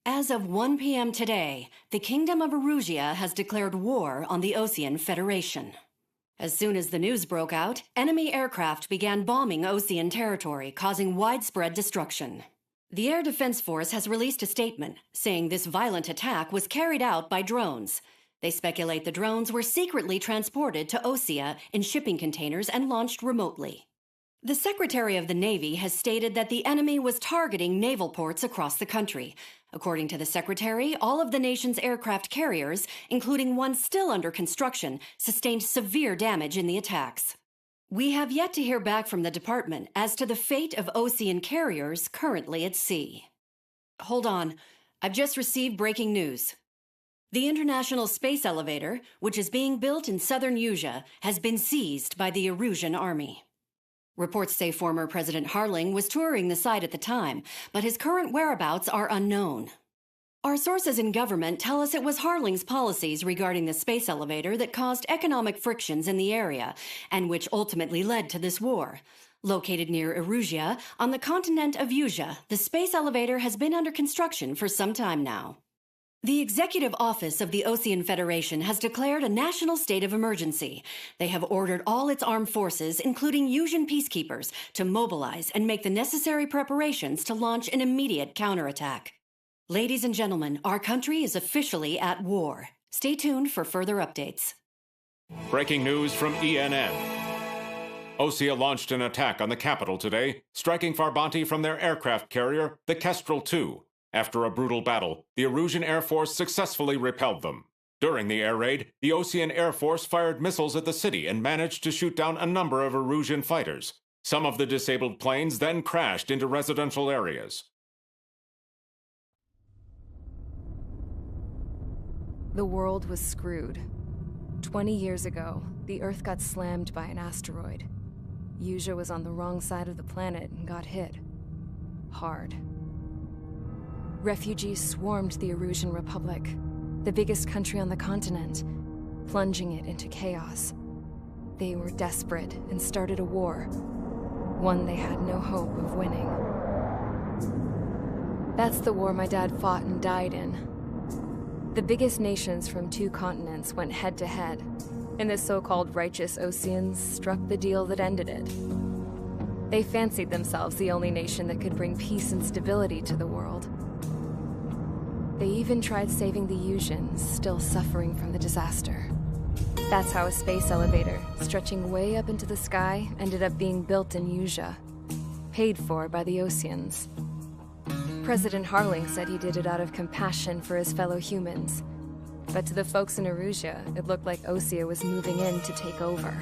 As of 1 p.m. today, the Kingdom of Erusia has declared war on the Osean Federation. As soon as the news broke out, enemy aircraft began bombing Osean territory, causing widespread destruction. The Air Defense Force has released a statement saying this violent attack was carried out by drones. They speculate the drones were secretly transported to Osea in shipping containers and launched remotely. The Secretary of the Navy has stated that the enemy was targeting naval ports across the country. According to the Secretary, all of the nation's aircraft carriers, including one still under construction, sustained severe damage in the attacks. We have yet to hear back from the department as to the fate of Osean carriers currently at sea. Hold on, I've just received breaking news. The International Space Elevator, which is being built in southern Usea, has been seized by the Erusian army. Reports say former President Harling was touring the site at the time, but his current whereabouts are unknown. Our sources in government tell us it was Harling's policies regarding the space elevator that caused economic frictions in the area, and which ultimately led to this war. Located near Erusia, on the continent of Usea, the space elevator has been under construction for some time now. The Executive Office of the Osean Federation has declared a national state of emergency. They have ordered all its armed forces, including Usian peacekeepers, to mobilize and make the necessary preparations to launch an immediate counterattack. Ladies and gentlemen, our country is officially at war. Stay tuned for further updates. Breaking news from ENN. Osea launched an attack on the capital today, striking Farbanti from their aircraft carrier, the Kestrel II. After a brutal battle, the Erusian Air Force successfully repelled them. During the air raid, the Osean Air Force fired missiles at the city and managed to shoot down a number of Erusian fighters. Some of the disabled planes then crashed into residential areas. The world was screwed. 20 years ago, the Earth got slammed by an asteroid. Usea was on the wrong side of the planet and got hit. Hard. Refugees swarmed the Erusian Republic, the biggest country on the continent, plunging it into chaos. They were desperate and started a war, one they had no hope of winning. That's the war my dad fought and died in. The biggest nations from 2 continents went head-to-head, and the so-called righteous Oseans struck the deal that ended it. They fancied themselves the only nation that could bring peace and stability to the world. They even tried saving the Usians, still suffering from the disaster. That's how a space elevator, stretching way up into the sky, ended up being built in Usea, paid for by the Oseans. President Harling said he did it out of compassion for his fellow humans. But to the folks in Erusia, it looked like Osea was moving in to take over.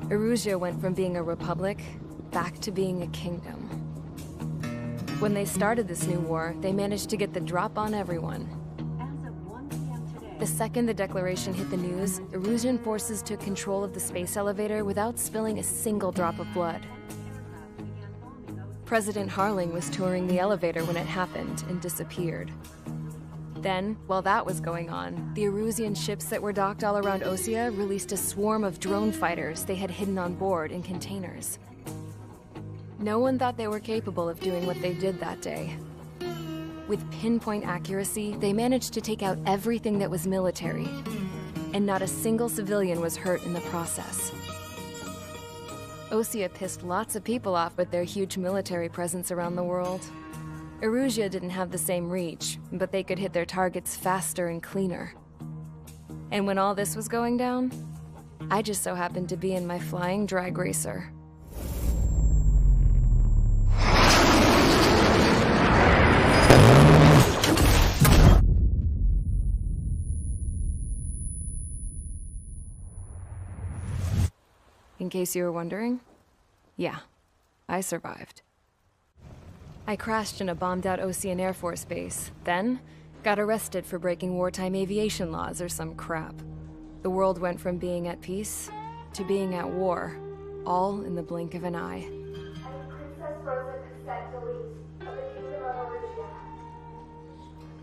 Erusia went from being a republic back to being a kingdom. When they started this new war, they managed to get the drop on everyone. The second the declaration hit the news, Erusian forces took control of the space elevator without spilling a single drop of blood. President Harling was touring the elevator when it happened and disappeared. Then, while that was going on, the Erusian ships that were docked all around Osea released a swarm of drone fighters they had hidden on board in containers. No one thought they were capable of doing what they did that day. With pinpoint accuracy, they managed to take out everything that was military, and not a single civilian was hurt in the process. Osea pissed lots of people off with their huge military presence around the world. Erusia didn't have the same reach, but they could hit their targets faster and cleaner. And when all this was going down, I just so happened to be in my flying drag racer. In case you were wondering, yeah, I survived. I crashed in a bombed-out Osean Air Force base, then got arrested for breaking wartime aviation laws or some crap. The world went from being at peace to being at war, all in the blink of an eye. I'm Princess Rosa Cassette Delete of the Kingdom of Erusia.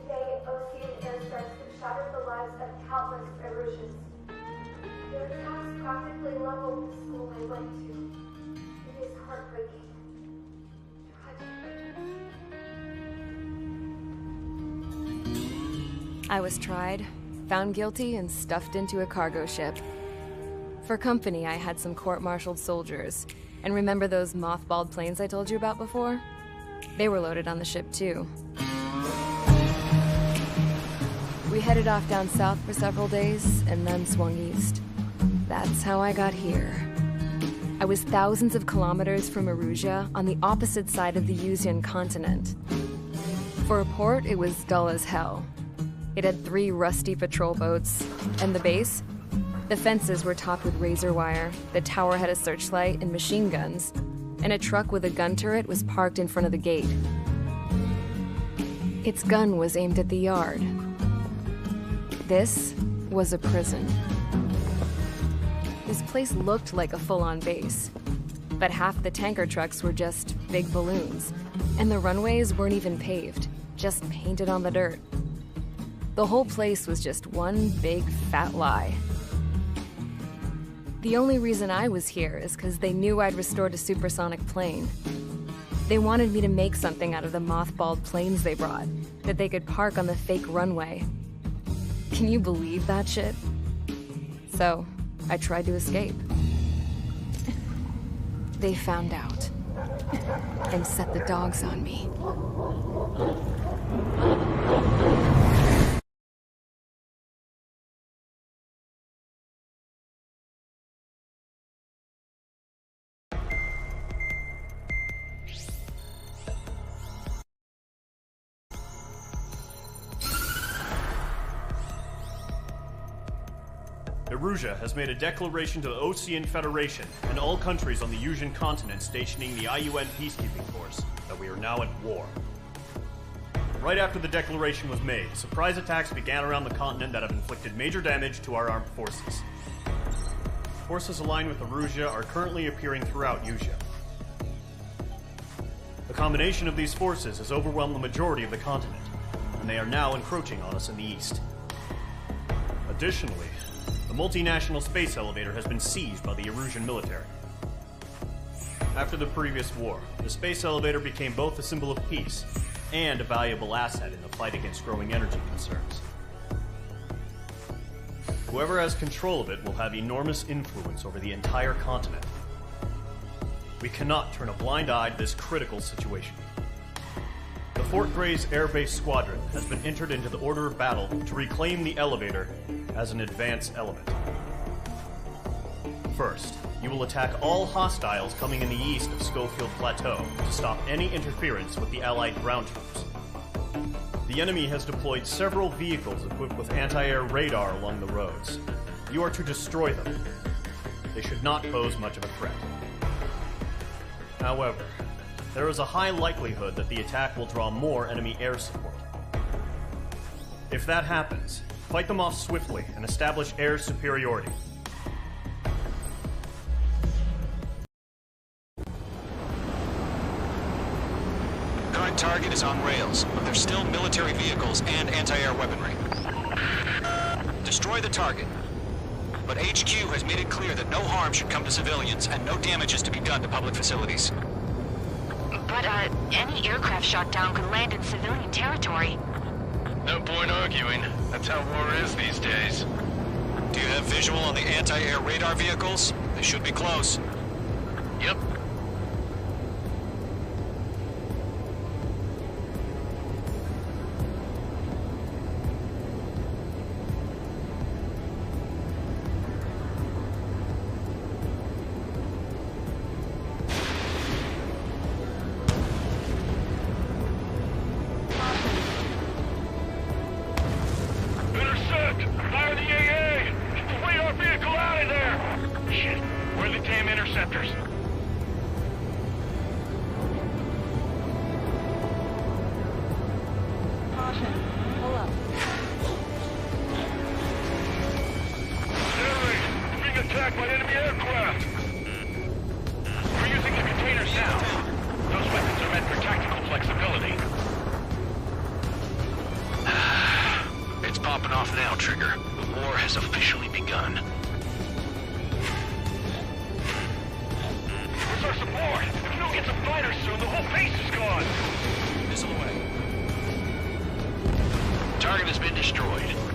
Today, Osean airstrikes have shattered the lives of countless Erusians. Their attacks practically leveled the school I went to. It is heartbreaking. Tragic. I was tried, found guilty, and stuffed into a cargo ship. For company, I had some court-martialed soldiers. And remember those mothballed planes I told you about before? They were loaded on the ship, too. We headed off down south for several days, and then swung east. That's how I got here. I was thousands of kilometers from Erusia, on the opposite side of the Yuzian continent. For a port, it was dull as hell. It had 3 rusty patrol boats, and the base? The fences were topped with razor wire, the tower had a searchlight and machine guns, and a truck with a gun turret was parked in front of the gate. Its gun was aimed at the yard. This was a prison. This place looked like a full-on base, but half the tanker trucks were just big balloons, and the runways weren't even paved, just painted on the dirt. The whole place was just one big fat lie. The only reason I was here is because they knew I'd restored a supersonic plane. They wanted me to make something out of the mothballed planes they brought, that they could park on the fake runway. Can you believe that shit? So, I tried to escape. They found out, and set the dogs on me. Erusia has made a declaration to the Osean Federation and all countries on the Yuzian continent stationing the IUN peacekeeping force that we are now at war. Right after the declaration was made, surprise attacks began around the continent that have inflicted major damage to our armed forces. Forces aligned with Erusia are currently appearing throughout Yusia. The combination of these forces has overwhelmed the majority of the continent, and they are now encroaching on us in the east. Additionally, the multinational space elevator has been seized by the Erusian military. After the previous war, the space elevator became both a symbol of peace and a valuable asset in the fight against growing energy concerns. Whoever has control of it will have enormous influence over the entire continent. We cannot turn a blind eye to this critical situation. The Fort Gray's Air Base Squadron has been entered into the order of battle to reclaim the elevator as an advance element. First, you will attack all hostiles coming in the east of Schofield Plateau to stop any interference with the Allied ground troops. The enemy has deployed several vehicles equipped with anti-air radar along the roads. You are to destroy them. They should not pose much of a threat. However, there is a high likelihood that the attack will draw more enemy air support. If that happens, fight them off swiftly and establish air superiority. Current target is on rails, but there's still military vehicles and anti-air weaponry. Destroy the target. But HQ has made it clear that no harm should come to civilians and no damage is to be done to public facilities. But, any aircraft shot down could land in civilian territory. No point arguing. That's how war is these days. Do you have visual on the anti-air radar vehicles? They should be close. Yep. target has been destroyed.